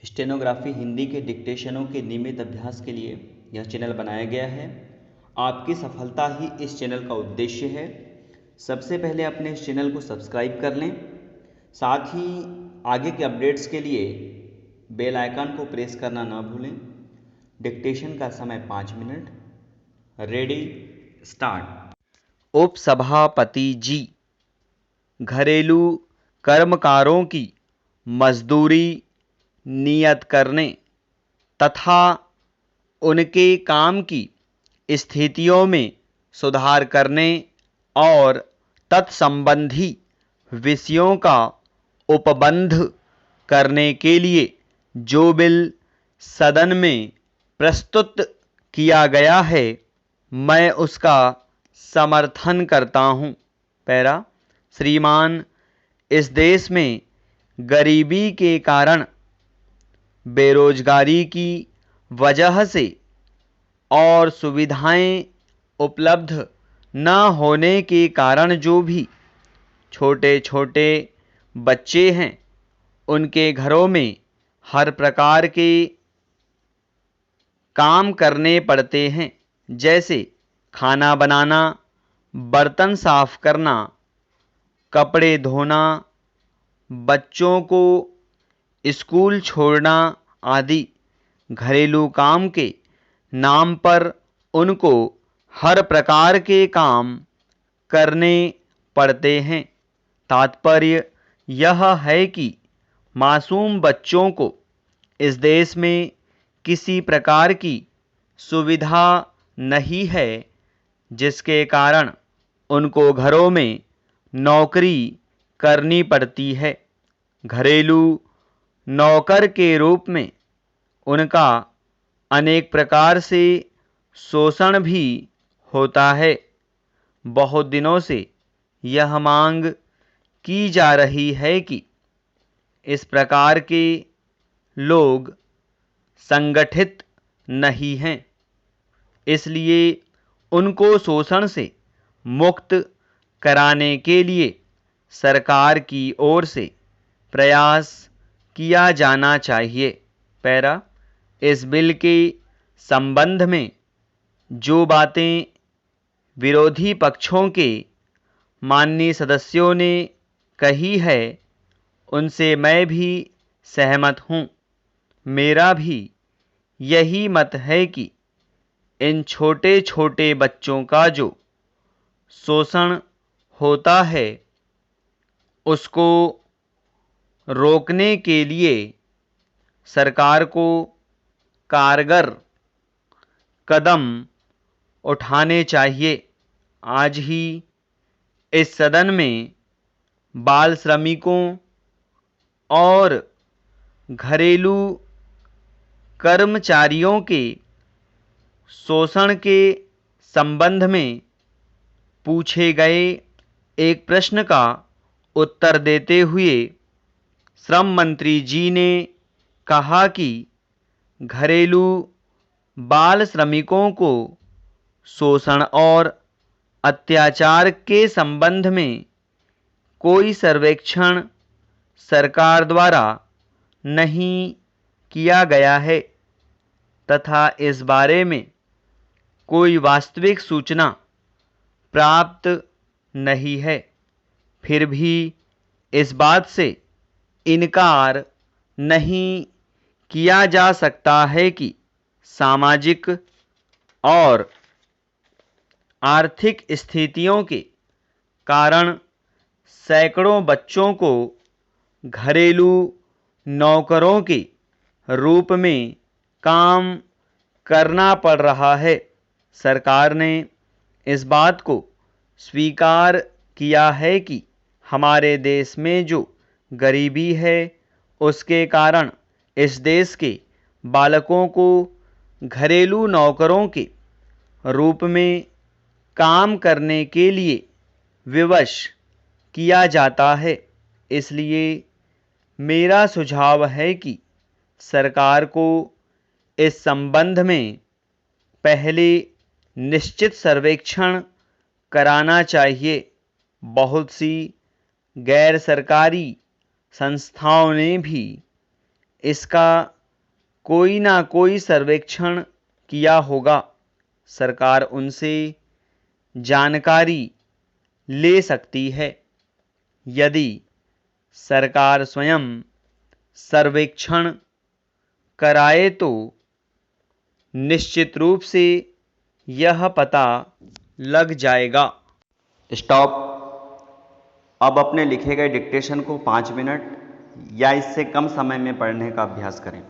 Stenography Hindi के डिक्टेशनों के नियमित अभ्यास के लिए यह चैनल बनाया गया है। आपकी सफलता ही इस चैनल का उद्देश्य है। सबसे पहले अपने इस चैनल को सब्सक्राइब कर लें, साथ ही आगे के अपडेट्स के लिए बेल आइकन को प्रेस करना ना भूलें। डिक्टेशन का समय 5 मिनट। Ready, start. उपसभापति जी, घरेलू कर्मकारों की मजदूरी नियत करने तथा उनके काम की स्थितियों में सुधार करने और तत्संबंधी विषयों का उपबंध करने के लिए जो बिल सदन में प्रस्तुत किया गया है, मैं उसका समर्थन करता हूँ। पैरा, श्रीमान, इस देश में गरीबी के कारण, बेरोजगारी की वजह से और सुविधाएं उपलब्ध न होने के कारण जो भी छोटे छोटे बच्चे हैं, उनके घरों में हर प्रकार के काम करने पड़ते हैं, जैसे खाना बनाना, बर्तन साफ करना, कपड़े धोना, बच्चों को स्कूल छोड़ना आदि। घरेलू काम के नाम पर उनको हर प्रकार के काम करने पड़ते हैं। तात्पर्य यह है कि मासूम बच्चों को इस देश में किसी प्रकार की सुविधा नहीं है, जिसके कारण उनको घरों में नौकरी करनी पड़ती है। घरेलू नौकर के रूप में उनका अनेक प्रकार से शोषण भी होता है। बहुत दिनों से यह मांग की जा रही है कि इस प्रकार के लोग संगठित नहीं हैं, इसलिए उनको शोषण से मुक्त कराने के लिए सरकार की ओर से प्रयास किया जाना चाहिए। पैरा, इस बिल के संबंध में जो बातें विरोधी पक्षों के माननीय सदस्यों ने कही है, उनसे मैं भी सहमत हूँ। मेरा भी यही मत है कि इन छोटे छोटे बच्चों का जो शोषण होता है, उसको रोकने के लिए सरकार को कारगर कदम उठाने चाहिए। आज ही इस सदन में बाल श्रमिकों और घरेलू कर्मचारियों के शोषण के संबंध में पूछे गए एक प्रश्न का उत्तर देते हुए श्रम मंत्री जी ने कहा कि घरेलू बाल श्रमिकों को शोषण और अत्याचार के संबंध में कोई सर्वेक्षण सरकार द्वारा नहीं किया गया है तथा इस बारे में कोई वास्तविक सूचना प्राप्त नहीं है। फिर भी इस बात से इनकार नहीं किया जा सकता है कि सामाजिक और आर्थिक स्थितियों के कारण सैकड़ों बच्चों को घरेलू नौकरों के रूप में काम करना पड़ रहा है। सरकार ने इस बात को स्वीकार किया है कि हमारे देश में जो गरीबी है, उसके कारण इस देश के बालकों को घरेलू नौकरों के रूप में काम करने के लिए विवश किया जाता है। इसलिए मेरा सुझाव है कि सरकार को इस संबंध में पहले निश्चित सर्वेक्षण कराना चाहिए। बहुत सी गैर सरकारी संस्थाओं ने भी इसका कोई ना कोई सर्वेक्षण किया होगा। सरकार उनसे जानकारी ले सकती है। यदि सरकार स्वयं सर्वेक्षण कराए तो निश्चित रूप से यह पता लग जाएगा। स्टॉप। अब अपने लिखे गए डिक्टेशन को 5 मिनट या इससे कम समय में पढ़ने का अभ्यास करें।